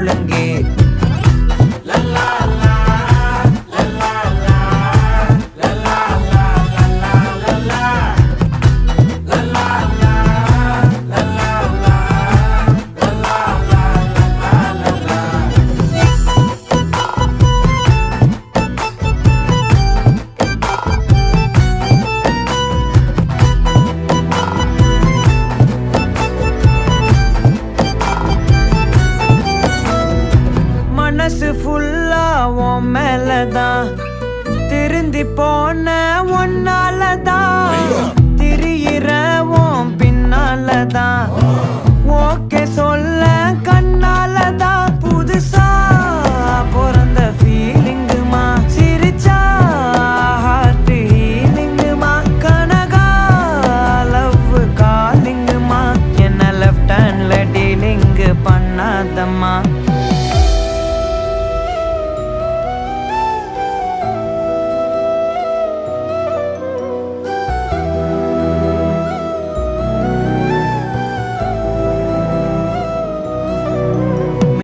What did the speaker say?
முழங்கே. மனசு ஃபுல்லா உன் மேலதான், திருந்தி போன ஒன்னாலதான், திரியிற உன் பின்னாலதான், ஓகே சொல்ல கண்ணாலதான். புதுசா பிறந்த ஃபீலிங்குமா, சிரிச்சா ஹார்ட் ஹீலிங்குமா, கனகா லவ் காலிங்குமா, என்ன லெஃப்ட் ஹேண்ட்ல டீலிங்கு பண்ணாதம்மா.